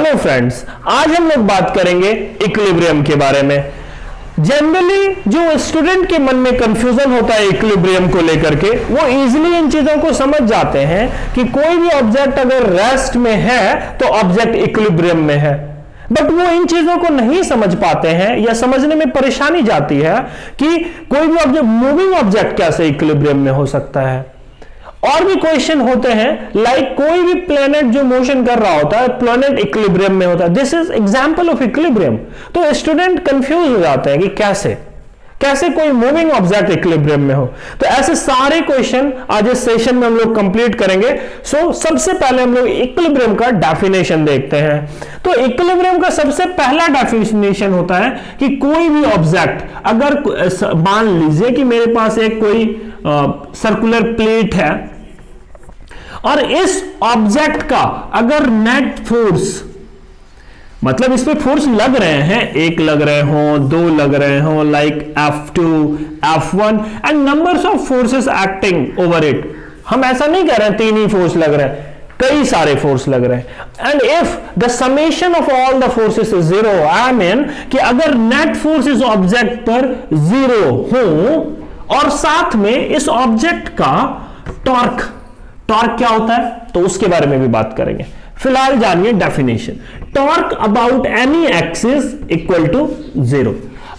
Hello friends, आज हम लोग बात करेंगे इक्विलिब्रियम के बारे में। जनरली जो स्टूडेंट के मन में कंफ्यूजन होता है इक्विलिब्रियम को लेकर के, वो इजीली इन चीजों को समझ जाते हैं कि कोई भी ऑब्जेक्ट अगर रेस्ट में है तो ऑब्जेक्ट इक्विलिब्रियम में है। बट वो इन चीजों को नहीं समझ पाते हैं या समझने में परेशानी जाती है कि कोई भी ऑब्जेक्ट, मूविंग ऑब्जेक्ट कैसे इक्विलिब्रियम में हो सकता है। और भी क्वेश्चन होते हैं लाइक कोई भी प्लेनेट जो मोशन कर रहा होता है, प्लेनेट इक्विलिब्रियम में होता है। This is example of equilibrium. तो स्टूडेंट कंफ्यूज हो जाते हैं कि कैसे कोई मूविंग ऑब्जेक्ट इक्विलिब्रियम में हो। तो ऐसे सारे क्वेश्चन आज इस सेशन में हम लोग कंप्लीट करेंगे। सबसे पहले हम लोग इक्विलिब्रियम का डेफिनेशन देखते हैं। तो इक्विलिब्रियम का सबसे पहला डेफिनेशन होता है कि कोई भी ऑब्जेक्ट, अगर मान लीजिए कि मेरे पास एक कोई सर्कुलर प्लेट है और इस ऑब्जेक्ट का अगर नेट फोर्स, मतलब इस पे फोर्स लग रहे हैं, एक लग रहे हो, दो लग रहे हो, like F2, F1 and numbers of forces acting over it. हम ऐसा नहीं कह रहे हैं तीन ही फोर्स लग रहे हैं, कई सारे फोर्स लग रहे हैं। And if the summation of all the forces is zero, I mean कि अगर नेट फोर्स इस ऑब्जेक्ट पर जीरो हो और साथ में इस ऑब्जेक्ट का टॉर्क क्या होता है तो उसके बारे में भी बात करेंगे। फिलहाल जानिए definition. Torque about any axis equal to zero.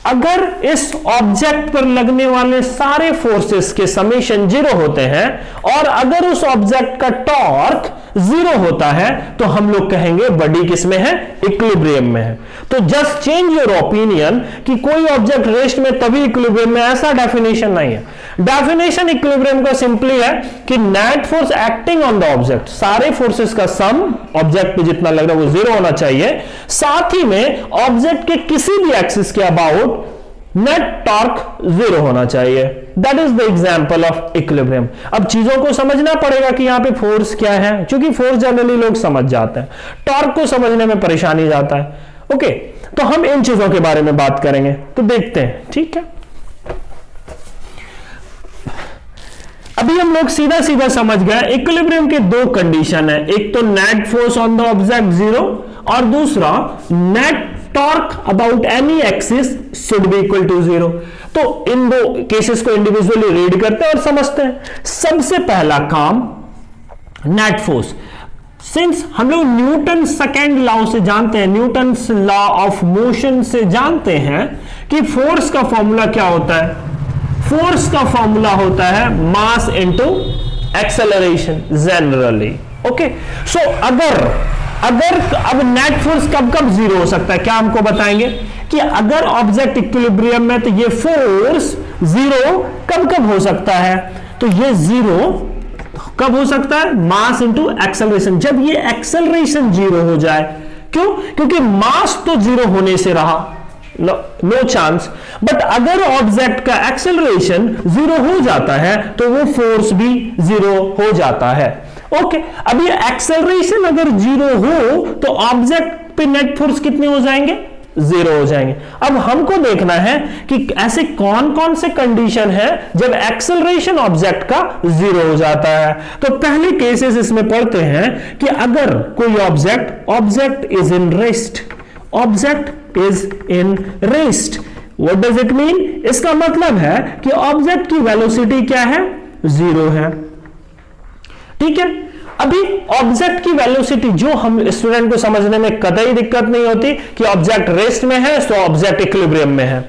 अगर इस ऑब्जेक्ट पर लगने वाले सारे फोर्सेस के समेशन जीरो होते हैं और अगर उस ऑब्जेक्ट का टॉर्क जीरो होता है तो हम लोग कहेंगे बॉडी किस में है, इक्विलिब्रियम में है। तो जस्ट चेंज योर ओपिनियन कि कोई ऑब्जेक्ट रेस्ट में तभी इक्विलिब्रियम में, ऐसा डेफिनेशन नहीं है। डेफिनेशन इक्विलिब्रियम का सिंपली है कि net force acting on the object, सारे फोर्सेस का सम ऑब्जेक्ट पे जितना लग रहा है वो जीरो होना चाहिए, साथ ही में ऑब्जेक्ट के किसी भी एक्सिस के अबाउट नेट टॉर्क जीरो होना चाहिए। That is the example of equilibrium. अब चीजों को समझना पड़ेगा कि यहां पे फोर्स क्या है, क्योंकि फोर्स जनरली लोग समझ जाते हैं, टॉर्क को समझने में परेशानी जाता है। ओके, तो हम इन चीजों के बारे में बात करेंगे, तो देखते हैं। ठीक है, अभी हम लोग सीधा समझ गए इक्विलिब्रियम के दो कंडीशन है, एक तो net force on the object zero और दूसरा net torque about any axis should be equal to zero. तो इन दो केसेस को इंडिविजुअली रीड करते हैं और समझते हैं। सबसे पहला काम नेट फोर्स। सिंस हम लोग न्यूटन सेकेंड लॉ से जानते हैं, न्यूटन लॉ ऑफ मोशन से जानते हैं कि फोर्स का फॉर्मूला क्या होता है। फोर्स का फॉर्मूला होता है mass into acceleration generally. Okay, so अगर अब नेट फोर्स कब जीरो हो सकता है, क्या हमको बताएंगे कि अगर ऑब्जेक्ट इक्विलिब्रियम में तो ये फोर्स जीरो कब हो सकता है। तो ये जीरो कब हो सकता है, मास इनटू एक्सेलरेशन, जब ये एक्सेलरेशन जीरो हो जाए। क्यों? क्योंकि मास तो जीरो होने से रहा, नो चांस। बट अगर ऑब्जेक्ट का एक्सेलरेशन जीरो हो जाता है तो वो फोर्स भी जीरो हो जाता है। ओके, अब ये एक्सेलरेशन अगर जीरो हो तो ऑब्जेक्ट पे नेट फोर्स कितने हो जाएंगे, जीरो हो जाएंगे। अब हमको देखना है कि ऐसे कौन कौन से कंडीशन है जब एक्सेलरेशन ऑब्जेक्ट का जीरो हो जाता है। तो पहले केसेस इसमें पढ़ते हैं कि अगर कोई object is in rest, object is in rest, what does it mean? इसका मतलब है कि ऑब्जेक्ट की वेलोसिटी क्या है, जीरो है। ठीक है, अभी ऑब्जेक्ट की वेलोसिटी जो हम स्टूडेंट को समझने में कतई दिक्कत नहीं होती कि ऑब्जेक्ट रेस्ट में है तो ऑब्जेक्ट इक्विलिब्रियम में है।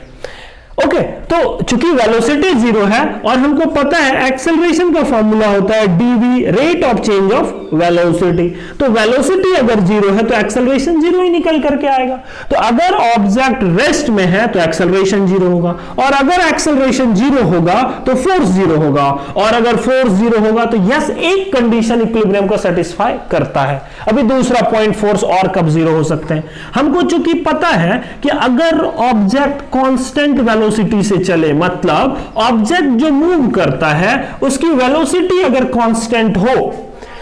ओके, तो चूंकि वेलोसिटी जीरो है और हमको पता है एक्सेलरेशन का फॉर्मूला होता है d v, rate of change of velocity. तो वेलोसिटी अगर जीरो है तो एक्सेलरेशन जीरो ही निकल करके आएगा। तो अगर ऑब्जेक्ट रेस्ट में है तो एक्सेलरेशन जीरो होगा, और अगर एक्सेलरेशन जीरो होगा तो फोर्स जीरो होगा, और अगर फोर्स जीरो होगा तो यस, एक कंडीशन इक्विलिब्रियम को सेटिस्फाई करता है। अभी दूसरा पॉइंट, फोर्स और कब जीरो हो सकते हैं। हमको चूंकि पता है कि अगर ऑब्जेक्ट कांस्टेंट वेलोसिटी से चले, मतलब ऑब्जेक्ट जो मूव करता है उसकी वेलोसिटी अगर कांस्टेंट हो,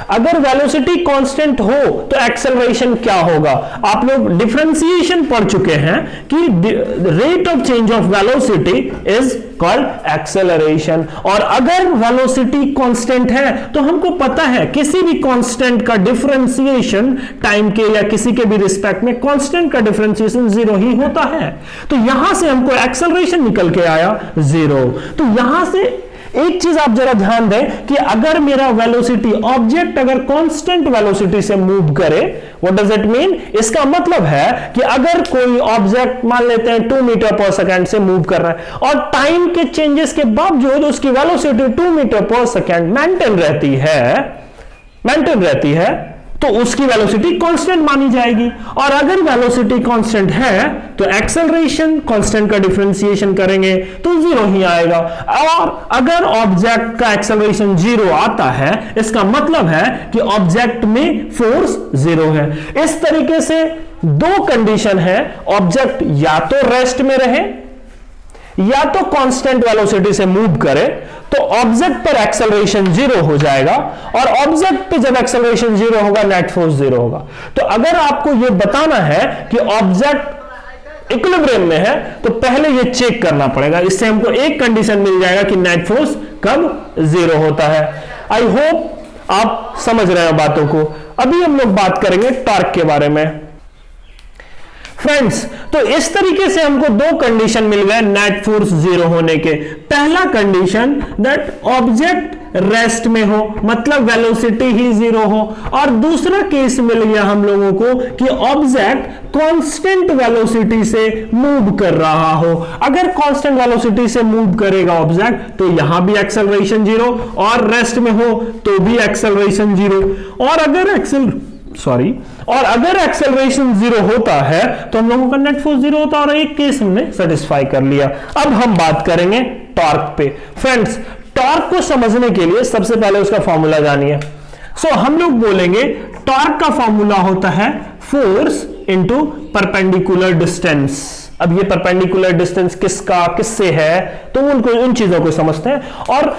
अगर वेलोसिटी कांस्टेंट हो तो एक्सेलरेशन क्या होगा? आप लोग डिफरेंशिएशन पढ़ चुके हैं कि rate of change of velocity is called acceleration. और अगर वेलोसिटी कांस्टेंट है तो हमको पता है किसी भी कांस्टेंट का डिफरेंशिएशन टाइम के या किसी के भी रिस्पेक्ट में कांस्टेंट का डिफरेंशिएशन जीरो ही होता है। तो यहां से हमको एक्सेलरेशन निकल के आया जीरो। तो यहां से एक चीज आप जरा ध्यान दें कि अगर मेरा वेलोसिटी ऑब्जेक्ट अगर कांस्टेंट वेलोसिटी से मूव करे, व्हाट डज इट मीन? इसका मतलब है कि अगर कोई ऑब्जेक्ट मान लेते हैं 2 मीटर पर सेकंड से मूव कर रहा है और टाइम के चेंजेस के बावजूद उसकी वेलोसिटी 2 मीटर पर सेकंड मेंटेन रहती है तो उसकी वेलोसिटी कांस्टेंट मानी जाएगी। और अगर वेलोसिटी कांस्टेंट है तो एक्सेलरेशन कांस्टेंट का डिफरेंशिएशन करेंगे तो जीरो ही आएगा। और अगर ऑब्जेक्ट का एक्सेलरेशन जीरो आता है इसका मतलब है कि ऑब्जेक्ट में फोर्स जीरो है। इस तरीके से दो कंडीशन है, ऑब्जेक्ट या तो रेस्ट में रहे या तो कांस्टेंट वेलोसिटी से मूव करे तो ऑब्जेक्ट पर एक्सेलरेशन जीरो हो जाएगा और ऑब्जेक्ट पे जब एक्सेलरेशन जीरो होगा नेट फोर्स जीरो होगा। तो अगर आपको यह बताना है कि ऑब्जेक्ट इक्विलिब्रियम में है तो पहले यह चेक करना पड़ेगा। इससे हमको एक कंडीशन मिल जाएगा कि नेट फोर्स कब जीरो होता है। आई होप आप समझ रहे हैं बातों को। अभी हम लोग बात करेंगे टॉर्क के बारे में। फ्रेंड्स, तो इस तरीके से हमको दो कंडीशन मिल गए नेट फोर्स जीरो होने के। पहला कंडीशन दैट ऑब्जेक्ट रेस्ट में हो मतलब वेलोसिटी ही जीरो हो, और दूसरा केस मिल गया हम लोगों को कि ऑब्जेक्ट कांस्टेंट वेलोसिटी से मूव कर रहा हो। अगर कांस्टेंट वेलोसिटी से मूव करेगा ऑब्जेक्ट तो यहां भी एक्सेलरेशन जीरो, और रेस्ट में हो तो भी एक्सेलरेशन जीरो। और अगर एक्सेलरेशन जीरो होता है तो हम लोगों का नेट फोर्स जीरो होता है, और एक केस हमने सेटिस्फाई कर लिया। अब हम बात करेंगे टॉर्क पे। फ्रेंड्स, टॉर्क को समझने के लिए सबसे पहले उसका फॉर्मूला जानिए। हम लोग बोलेंगे टॉर्क का फॉर्मूला होता है फोर्स इंटू परपेंडिकुलर डिस्टेंस। अब ये परपेंडिकुलर डिस्टेंस किससे है तो उन चीजों को समझते हैं, और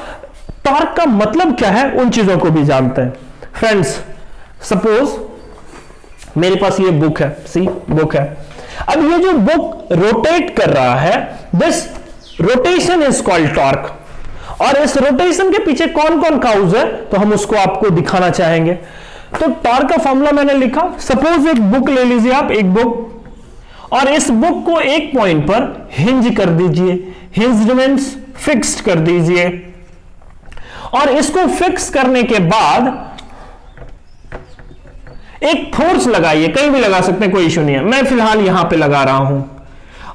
टॉर्क का मतलब क्या है उन चीजों को भी जानते हैं। फ्रेंड्स, सपोज मेरे पास ये बुक है। अब ये जो बुक रोटेट कर रहा है, this rotation is called torque. और इस रोटेशन के पीछे कौन कौन काउज है तो हम उसको आपको दिखाना चाहेंगे। तो टॉर्क का फॉर्मूला मैंने लिखा। सपोज एक बुक ले लीजिए आप, एक बुक, और इस बुक को एक पॉइंट पर हिंज कर दीजिए। हिंज्ड मींस फिक्स्ड कर दीजिए, और इसको फिक्स करने के बाद एक फोर्स लगाइए। कहीं भी लगा सकते हैं, कोई इश्यू नहीं है। मैं फिलहाल यहां पे लगा रहा हूं,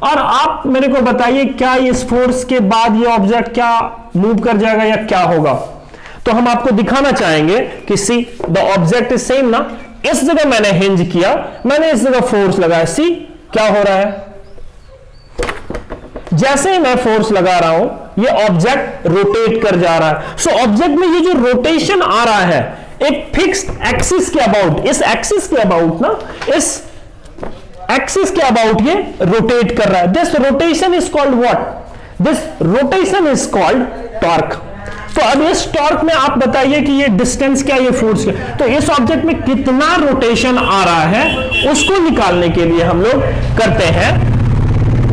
और आप मेरे को बताइए क्या इस फोर्स के बाद ये ऑब्जेक्ट क्या मूव कर जाएगा या क्या होगा। तो हम आपको दिखाना चाहेंगे कि see the object is same ना। इस जगह मैंने हिंज किया, मैंने इस जगह फोर्स लगाया, सी क्या हो रहा है। जैसे ही मैं फोर्स लगा रहा हूं ये ऑब्जेक्ट रोटेट कर जा रहा है। सो ऑब्जेक्ट में ये जो रोटेशन आ रहा है एक फिक्स्ड एक्सिस के अबाउट, इस एक्सिस के अबाउट ना, इस एक्सिस के अबाउट ये रोटेट कर रहा है। This rotation is called what? This rotation is called torque. तो अब इस टॉर्क में आप बताइए कि ये डिस्टेंस क्या, ये फोर्स क्या। तो इस ऑब्जेक्ट में कितना रोटेशन आ रहा है उसको निकालने के लिए हम लोग करते हैं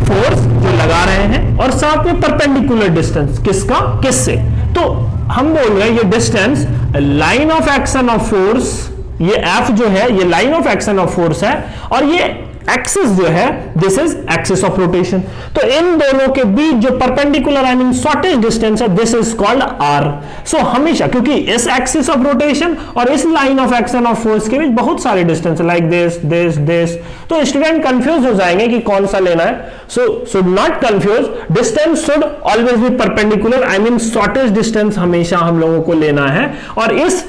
फोर्स जो लगा रहे हैं और साथ में परपेंडिकुलर डिस्टेंस किससे। तो हम बोल रहे हैं ये distance line of action of force, ये F जो है ये line of action of force है, और ये एक्सिस जो है this is axis of rotation. तो इन दोनों के बीच जो perpendicular I mean shortest distance है दिस इज कॉल्ड R। सो हमेशा, क्योंकि इस एक्सिस ऑफ रोटेशन और इस line of action of force के बीच बहुत सारे डिस्टेंस लाइक दिस, तो स्टूडेंट कंफ्यूज हो जाएंगे कि कौन सा लेना है। So should not confuse, distance should always be perpendicular, I mean shortest distance हमेशा हम लोगों को लेना है। और इस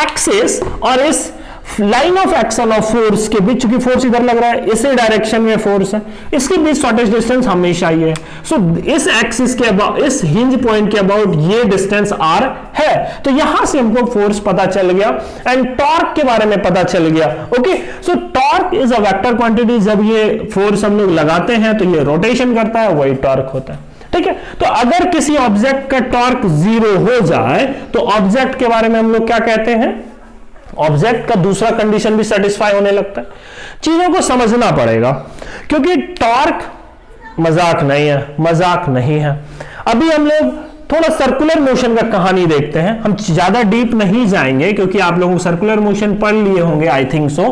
एक्सिस और इस line of action of force के बीच, चूंकि फोर्स इधर लग रहा है इसी डायरेक्शन में फोर्स है, इसके बीच शॉर्टेस्ट डिस्टेंस हमेशा ये है। सो इस एक्सिस के अबाउट, इस हिंज पॉइंट के अबाउट ये डिस्टेंस R है। तो यहां से हमको फोर्स पता चल गया एंड टॉर्क के बारे में पता चल गया। Okay, so torque is a vector quantity. जब ये फोर्स हम लोग लगाते हैं तो ये रोटेशन करता है, वही टॉर्क होता है। ठीक है, तो अगर किसी ऑब्जेक्ट का टॉर्क जीरो हो जाए तो ऑब्जेक्ट के बारे में हम लोग क्या कहते हैं? ऑब्जेक्ट का दूसरा कंडीशन भी सेटिस्फाई होने लगता है। चीजों को समझना पड़ेगा, क्योंकि टॉर्क मजाक नहीं है, मजाक नहीं है। अभी हम लोग थोड़ा सर्कुलर मोशन का कहानी देखते हैं, हम ज्यादा डीप नहीं जाएंगे क्योंकि आप लोगों सर्कुलर मोशन पढ़ लिए होंगे, आई थिंक सो।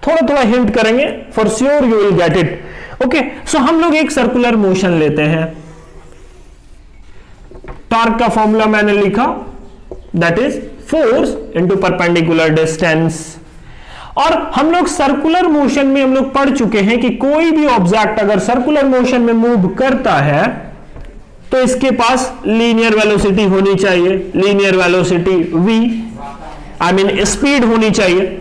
थोड़ा थोड़ा हिंट करेंगे, for sure you will get it. Okay, so हम लोग एक सर्कुलर मोशन लेते हैं। टॉर्क का फॉर्मूला मैंने लिखा, that is force into perpendicular distance. और हम लोग सर्कुलर मोशन में हम लोग पढ़ चुके हैं कि कोई भी ऑब्जेक्ट अगर सर्कुलर मोशन में मूव करता है तो इसके पास लीनियर वेलोसिटी होनी चाहिए, linear velocity v, I mean speed होनी चाहिए।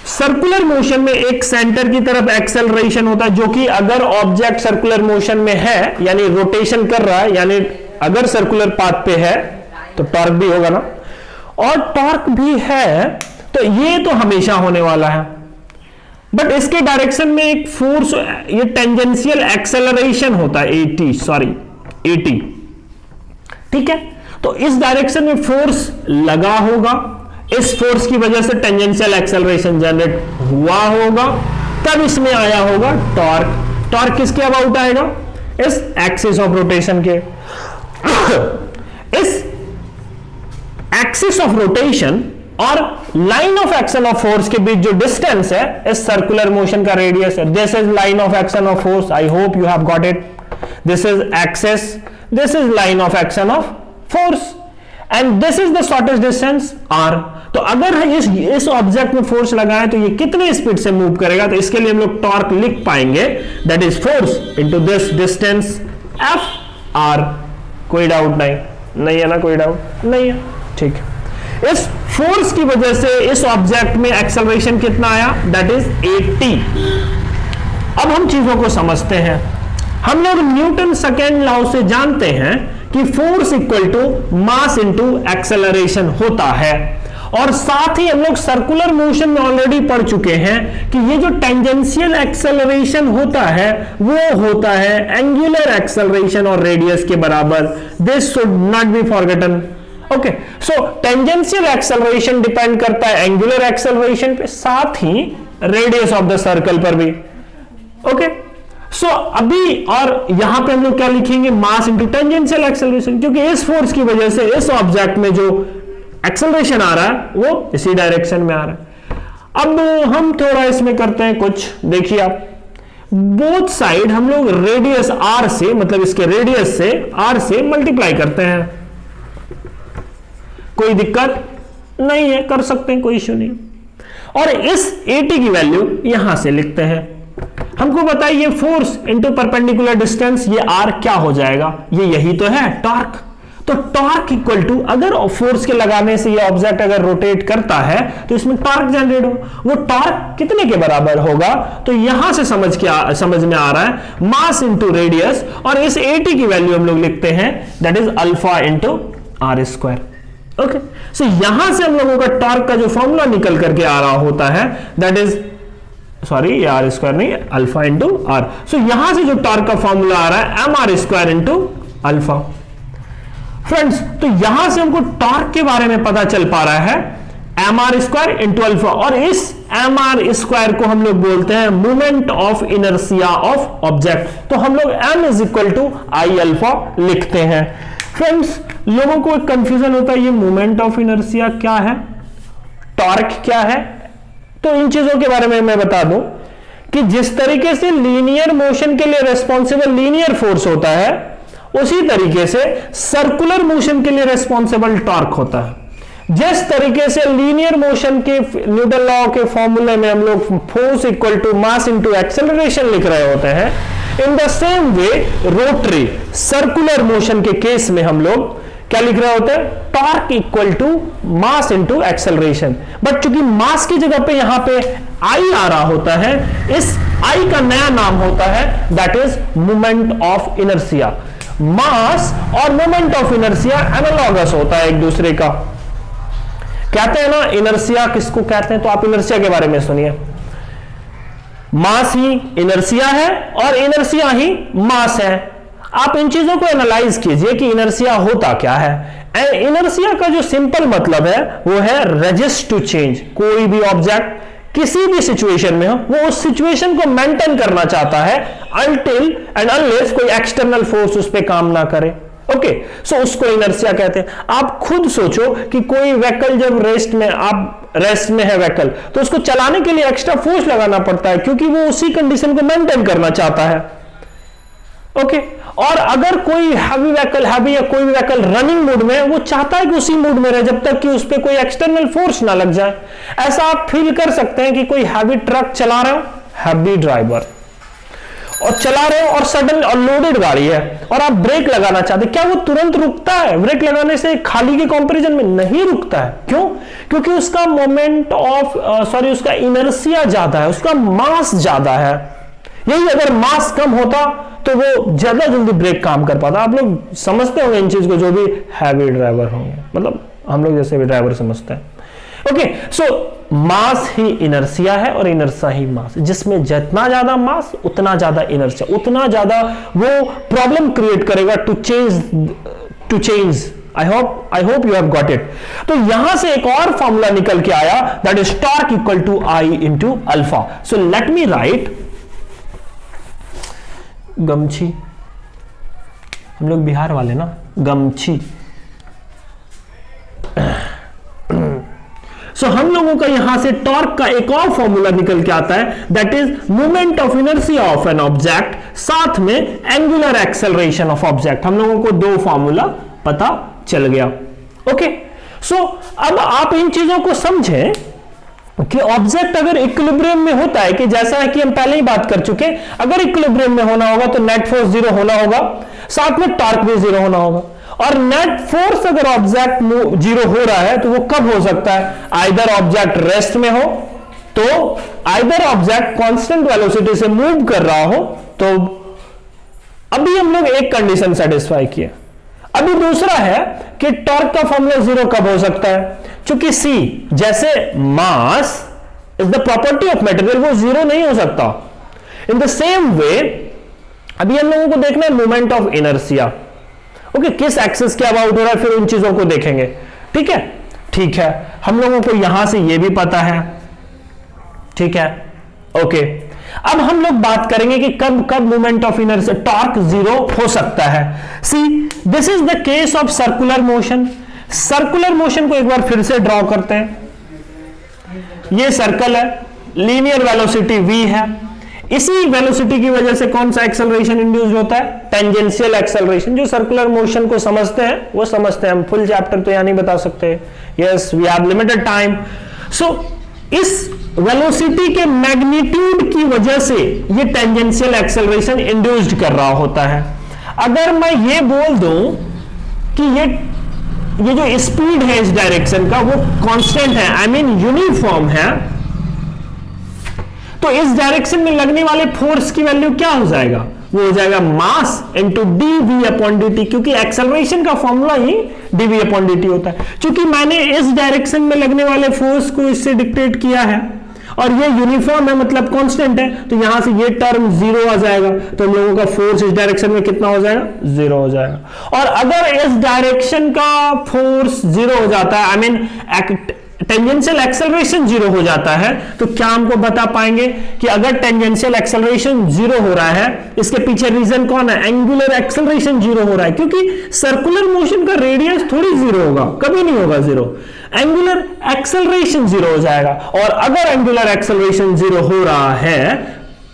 सर्कुलर मोशन में एक सेंटर की तरफ एक्सेलरेशन होता है, जो कि अगर ऑब्जेक्ट सर्कुलर मोशन में है यानी रोटेशन कर रहा है, यानी अगर सर्कुलर पाथ पे है तो टॉर्क भी होगा ना, और टॉर्क भी है तो ये तो हमेशा होने वाला है। बट इसके डायरेक्शन में एक फोर्स, ये टेंजेंशियल एक्सेलरेशन होता है, AT, ठीक है। तो इस डायरेक्शन में फोर्स लगा होगा, इस फोर्स की वजह से टेंजेंशियल एक्सेलरेशन जनरेट हुआ होगा, तब इसमें आया होगा टॉर्क। टॉर्क किसके अबाउट आएगा? इस एक्सिस ऑफ रोटेशन के। इस एक्सिस ऑफ रोटेशन और line of action of force के बीच जो डिस्टेंस है, इस सर्कुलर मोशन का रेडियस है। This is line of action of force, I hope you have got it. This is axis, this is line of action of force, and this is the shortest distance r। तो अगर इस object में force लगाएं तो ये कितने speed से move करेगा, तो इसके लिए हम लोग टॉर्क लिख पाएंगे, that is force into this distance f r। कोई डाउट नहीं है ना? कोई डाउट नहीं है, ठीक है। इस फोर्स की वजह से इस ऑब्जेक्ट में एक्सेलरेशन कितना आया, दैट इज 80। अब हम चीजों को समझते हैं। हम लोग न्यूटन सेकेंड लॉ से जानते हैं कि force equal to mass into acceleration होता है, और साथ ही हम लोग सर्कुलर मोशन में ऑलरेडी पढ़ चुके हैं कि ये जो टेंजेंशियल एक्सेलरेशन होता है वो होता है एंगुलर एक्सेलरेशन और रेडियस के बराबर। This should not be forgotten. Okay, so tangential acceleration depend करता है एंगुलर एक्सेलरेशन पे, साथ ही रेडियस ऑफ द सर्कल पर भी। ओके, सो अभी और यहां पे हम लोग क्या लिखेंगे, मास इंटू टेंजेंशियल एक्सेलरेशन, क्योंकि इस फोर्स की वजह से इस ऑब्जेक्ट में जो एक्सेलरेशन आ रहा है वो इसी डायरेक्शन में आ रहा है। अब हम थोड़ा इसमें करते हैं कुछ, देखिए आप, बोथ साइड हम लोग रेडियस r से, मतलब इसके रेडियस से r से मल्टीप्लाई करते हैं। कोई दिक्कत नहीं है, कर सकते हैं, कोई इश्यू नहीं। और इस 80 की वैल्यू यहां से लिखते हैं। हमको बताइए फोर्स इनटू परपेंडिकुलर डिस्टेंस, ये r क्या हो जाएगा, ये यही तो है टॉर्क। तो टॉर्क इक्वल टू, अगर फोर्स के लगाने से ये ऑब्जेक्ट अगर रोटेट करता है तो इसमें टॉर्क जनरेट हो, वो टॉर्क कितने के बराबर होगा, तो यहां से समझ में आ रहा है मास इनटू रेडियस, और इस 80 की वैल्यू हम लोग लिखते हैं that is alpha into r square. Okay, so यहां से हम लोगों का टॉर्क का जो फॉर्मूला निकल करके आ रहा होता है दैट इज, सॉरी ये r स्क्वायर नहीं, अल्फा इंटू r। सो यहां से जो टॉर्क का फॉर्मूला आ रहा है mr square into alpha. Friends, तो यहां से हमको टॉर्क के बारे में पता चल पा रहा है mr स्क्वायर इंटू अल्फा, और इस mr स्क्वायर को हम लोग बोलते हैं moment of inertia of object. तो हम लोग m is equal to I alpha लिखते हैं। फ्रेंड्स, लोगों को एक कंफ्यूजन होता है, ये मोमेंट ऑफ इनर्शिया क्या है, टॉर्क क्या है। तो इन चीजों के बारे में मैं बता दूं कि जिस तरीके से लीनियर मोशन के लिए रिस्पॉन्सिबल लीनियर फोर्स होता है, उसी तरीके से सर्कुलर मोशन के लिए रिस्पॉन्सिबल टॉर्क होता है। जिस तरीके से लीनियर मोशन के न्यूटन लॉ के फॉर्मूले में हम लोग force equal to mass into acceleration लिख रहे होते हैं, in the same way rotary circular motion के केस में हम लोग क्या लिख रहे होते हैं, torque equal to mass into acceleration. But चूंकि मास की जगह पे यहां पे आई आ रहा होता है, इस आई का नया नाम होता है that is moment of inertia. Mass और मोमेंट ऑफ इनर्शिया एनालॉगस होता है एक दूसरे का। कहते हैं ना इनर्शिया किसको कहते हैं, तो आप इनर्शिया के बारे में सुनिए। मास ही इनर्शिया है और इनर्शिया ही मास है। आप इन चीजों को एनालाइज कीजिए कि इनर्शिया होता क्या है। इनर्शिया का जो सिंपल मतलब है वो है रेजिस्ट टू चेंज। कोई भी ऑब्जेक्ट किसी भी सिचुएशन में हो, वो उस सिचुएशन को मेंटेन करना चाहता है अनटिल एंड अनलेस कोई एक्सटर्नल फोर्स उस पर काम ना करे। ओके, सो उसको इनर्शिया कहते हैं। आप खुद सोचो कि कोई व्हीकल जब रेस्ट में है व्हीकल, तो उसको चलाने के लिए एक्स्ट्रा फोर्स लगाना पड़ता है क्योंकि वो उसी कंडीशन को मेंटेन करना चाहता है। ओके, और अगर कोई हैवी या कोई व्हीकल रनिंग मोड में है, वो चाहता है कि उसी मोड में रहे जब तक कि उस पर कोई एक्सटर्नल फोर्स ना लग जाए। ऐसा आप फील कर सकते हैं कि कोई हैवी ट्रक चला रहे हो, हैवी ड्राइवर, और चला रहे हो और सडन और लोडेड गाड़ी है और आप ब्रेक लगाना चाहते, क्या वो तुरंत रुकता है? ब्रेक लगाने से खाली के कंपैरिजन में नहीं रुकता है। क्यों? क्योंकि उसका मोमेंट ऑफ उसका इनर्शिया ज्यादा है, उसका मास ज्यादा है। यही अगर मास कम होता तो वो ज्यादा जल्दी ब्रेक काम कर पाता। आप लोग समझते होंगे इन चीज को, जो भी हैवी ड्राइवर होंगे, मतलब हम लोग जैसे भी ड्राइवर समझते हैं। ओके, सो मास ही इनर्शिया है और इनर्शिया ही मास। जिसमें जितना ज्यादा मास उतना ज्यादा इनर्शिया, उतना ज्यादा वो प्रॉब्लम क्रिएट करेगा to change. I hope you have got it. तो यहां से एक और फॉर्मूला निकल के आया, that is torque equal to I into alpha. So let me write, गमछी, हम लोग बिहार वाले ना, गमछी। सो हम लोगों का यहां से टॉर्क का एक और फॉर्मूला निकल के आता है, that is moment of inertia of an object, साथ में एंगुलर एक्सेलरेशन ऑफ ऑब्जेक्ट। हम लोगों को दो फॉर्मूला पता चल गया। ओके, सो अब आप इन चीजों को समझें कि ऑब्जेक्ट अगर इक्विलिब्रियम में होता है, कि जैसा है कि हम पहले ही बात कर चुके, अगर इक्विलिब्रियम में होना होगा तो नेट फोर्स जीरो होना होगा, साथ में टॉर्क भी जीरो होना होगा। और नेट फोर्स अगर ऑब्जेक्ट जीरो हो रहा है तो वो कब हो सकता है? आइदर ऑब्जेक्ट रेस्ट में हो, तो आइदर ऑब्जेक्ट कांस्टेंट वेलोसिटी से मूव कर रहा हो। तो अभी हम लोग एक कंडीशन सेटिस्फाई किया। अभी दूसरा है कि टॉर्क का फॉर्मूला जीरो कब हो सकता है? चूंकि सी जैसे mass is the property of material, वो जीरो नहीं हो सकता। इन द सेम वे अभी हम लोगों को देखना है मोमेंट ऑफ इनर्शिया। ओके, किस एक्सिस के अबाउट हो रहा है, फिर उन चीजों को देखेंगे। ठीक है, ठीक है, हम लोगों को यहां से ये भी पता है। ठीक है, ओके, अब हम लोग बात करेंगे कि कब moment of inertia torque zero हो सकता है। See this is the case of circular motion. Circular motion को एक बार फिर से ड्रॉ करते हैं। ये सर्कल है, लीनियर वेलोसिटी v है। इसी वेलोसिटी की वजह से कौन सा एक्सेलरेशन इंड्यूस होता है? Tangential acceleration. जो सर्कुलर मोशन को समझते हैं वो समझते हैं, हम फुल चैप्टर तो यहां नहीं बता सकते। Yes, we have limited time. So इस वेलोसिटी के मैग्नीट्यूड की वजह से ये टेंजेंशियल एक्सेलरेशन इंड्यूस्ड कर रहा होता है। अगर मैं ये बोल दूं कि ये जो स्पीड है इस डायरेक्शन का वो कांस्टेंट है, आई मीन यूनिफॉर्म है, तो इस डायरेक्शन में लगने वाले फोर्स की वैल्यू क्या हो जाएगा? वो हो जाएगा mass into dv upon dt, क्योंकि एक्सेलरेशन का फॉर्मूला ही dv अपॉन dt होता है। क्योंकि मैंने इस डायरेक्शन में लगने वाले फोर्स को इससे डिक्टेट किया है और ये यूनिफॉर्म है, मतलब कांस्टेंट है, तो यहां से ये टर्म जीरो आ जाएगा। तो हम लोगों का फोर्स इस डायरेक्शन में कितना हो जाएगा? जीरो हो जाएगा। और अगर इस डायरेक्शन का फोर्स जीरो हो जाता है, I mean tangential acceleration zero हो जाता है, तो क्या हमको बता पाएंगे कि अगर टेंजेंशियल एक्सेलरेशन जीरो हो रहा है, इसके पीछे रीजन कौन है? एंगुलर एक्सेलरेशन जीरो हो रहा है, क्योंकि सर्कुलर मोशन का रेडियस थोड़ी जीरो होगा, कभी नहीं होगा जीरो। एंगुलर एक्सेलरेशन जीरो हो जाएगा। और अगर एंगुलर एक्सेलरेशन जीरो हो रहा है,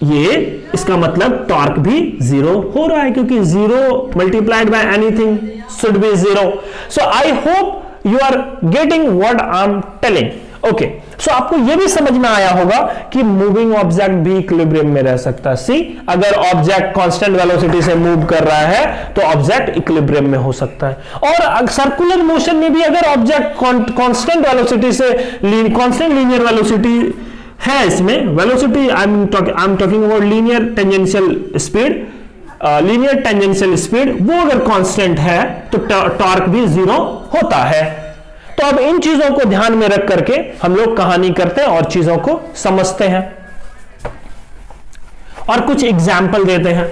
ये इसका मतलब टॉर्क भी जीरो हो रहा है, क्योंकि zero multiplied by anything should be zero. So I hope you are getting what I'm telling. Okay, so आपको यह भी समझ में आया होगा कि मूविंग ऑब्जेक्ट भी इक्विलिब्रियम में रह सकता है। सी, अगर ऑब्जेक्ट कांस्टेंट वेलोसिटी से मूव कर रहा है तो ऑब्जेक्ट इक्विलिब्रियम में हो सकता है। और सर्कुलर मोशन में भी अगर ऑब्जेक्ट कांस्टेंट वेलोसिटी से कांस्टेंट लीनियर वेलोसिटी है, इसमें velocity I am talking about linear tangential speed, linear tangential speed, वो अगर कांस्टेंट है तो टॉर्क भी जीरो होता है। तो अब इन चीजों को ध्यान में रख करके हम लोग कहानी करते हैं और चीजों को समझते हैं और कुछ एग्जाम्पल देते हैं।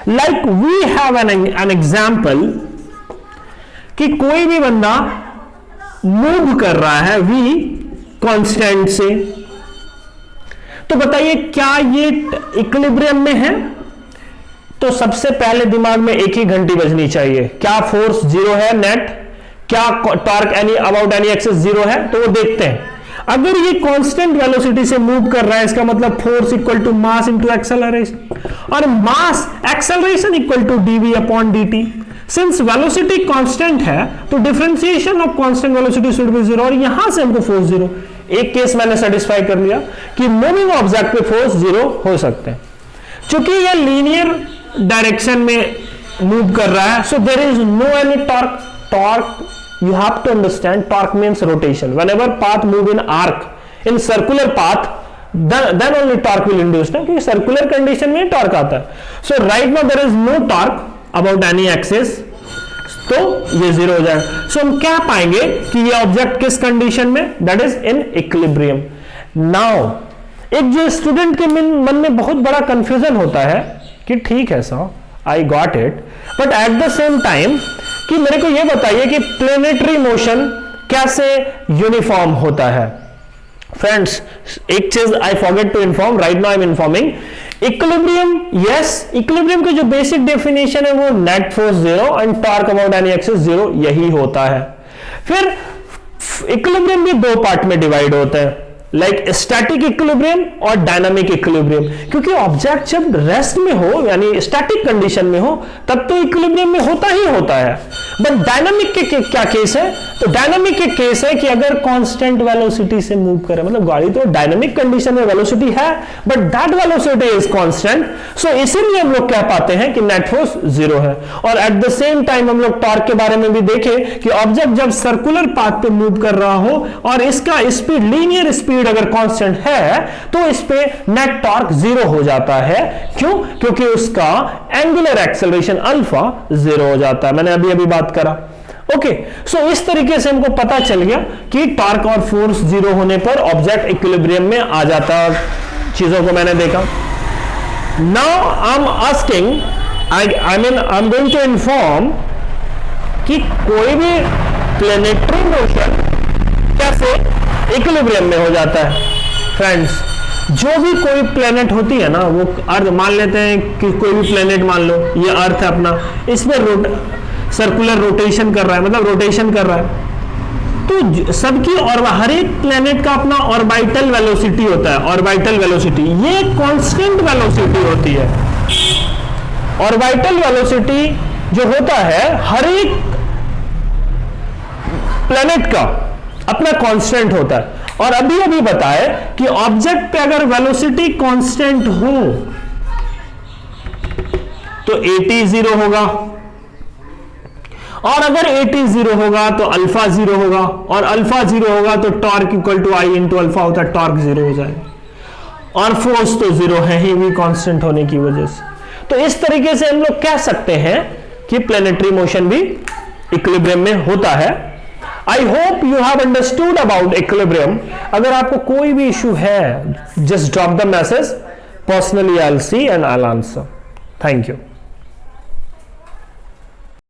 Like we have an example कि कोई भी बंदा मूव कर रहा है v कांस्टेंट से, तो बताइए क्या ये इक्विलिब्रियम में है? तो सबसे पहले दिमाग में एक ही घंटी बजनी चाहिए, क्या फोर्स जीरो है नेट, क्या torque any about any axis zero है? तो वो देखते हैं। अगर ये कांस्टेंट वेलोसिटी से मूव कर रहा है, इसका मतलब force equal to mass into acceleration, और mass acceleration equal to DV upon DT. Since velocity constant है तो differentiation of constant velocity should be zero, और यहां से हमको फोर्स जीरो। एक केस मैंने सेटिस्फाई कर लिया कि मूविंग ऑब्जेक्ट पे फोर्स जीरो हो सकते हैं। चूंकि ये लीनियर डायरेक्शन में मूव कर रहा है, so there is no any torque. Torque, you have to understand, torque means rotation. Whenever path move in arc, in circular path, then only torque will induce, ना, क्योंकि circular condition में torque आता है। So right now there is no torque about any axis, तो ये zero हो जाएगा। So हम क्या पाएंगे कि ये ऑब्जेक्ट किस कंडीशन में, that is in equilibrium. Now एक जो स्टूडेंट के मन में बहुत बड़ा कंफ्यूजन होता है कि ठीक है sir, I got it, but at the same time कि मेरे को यह बताइए कि प्लेनेटरी मोशन कैसे यूनिफॉर्म होता है। फ्रेंड्स, एक चीज I forget to inform, right now I am informing, equilibrium, yes, equilibrium की जो बेसिक डेफिनेशन है वो net force zero and torque about any axis zero, यही होता है। फिर इक्विलिब्रियम भी दो पार्ट में डिवाइड होते हैं, लाइक स्टैटिक इक्विलिब्रियम और डायनामिक इक्विलिब्रियम। क्योंकि ऑब्जेक्ट जब रेस्ट में हो यानी स्टैटिक कंडीशन में हो तब तो इक्विलिब्रियम में होता ही होता है, बट डायनामिक के क्या केस है? तो डायनामिक के केस है कि अगर कांस्टेंट वेलोसिटी से मूव करे, मतलब गाड़ी तो डायनामिक कंडीशन में वेलोसिटी है but that velocity is constant, so इसीलिए हम लोग कह पाते हैं कि नेट फोर्स जीरो है। और एट द सेम टाइम हम लोग टॉर्क के बारे में भी देखें कि ऑब्जेक्ट जब सर्कुलर पाथ पे मूव कर रहा हो और इसका स्पीड, लीनियर स्पीड अगर कांस्टेंट है तो इस पे नेट टॉर्क जीरो हो जाता है। क्यों? क्योंकि उसका एंगुलर एक्सेलरेशन अल्फा जीरो हो जाता है। मैंने अभी अभी बात करा। ओके, सो इस तरीके से हमको पता चल गया कि टॉर्क और फोर्स जीरो होने पर ऑब्जेक्ट इक्विलिब्रियम में आ जाता है। चीजों को मैंने देखा। Now I am asking, I am going to inform कि कोई भी प्लेनेटरी मोशन कैसे इक्विलिब्रियम में हो जाता है। फ्रेंड्स, जो भी कोई प्लेनेट होती है ना, वो अर्थ मान लेते हैं कि कोई भी प्लेनेट मान लो, ये अर्थ है अपना, इसमें सर्कुलर रोटेशन कर रहा है, मतलब रोटेशन कर रहा है, तो सबकी और हर एक प्लेनेट का अपना ऑर्बिटल वेलोसिटी होता है। ऑर्बिटल वेलोसिटी ये कांस्टेंट वेलोसिटी होती है। ऑर्बिटल वेलोसिटी जो होता है हर एक प्लेनेट का अपना कांस्टेंट होता है। और अभी अभी बताए कि ऑब्जेक्ट पे अगर वेलोसिटी कांस्टेंट हो तो at जीरो होगा, और अगर at जीरो होगा तो अल्फा जीरो होगा, और अल्फा जीरो होगा तो torque equal to I into alpha होता है, टॉर्क जीरो हो जाएगा। और फोर्स तो जीरो है ही भी कांस्टेंट होने की वजह से। तो इस तरीके से हम लोग कह सकते हैं कि प्लेनेटरी मोशन भी इक्विलिब्रियम में होता है। आई hope you have understood about equilibrium. अगर आपको कोई भी इशू है, just drop the message, personally I will see and I will answer. Thank you.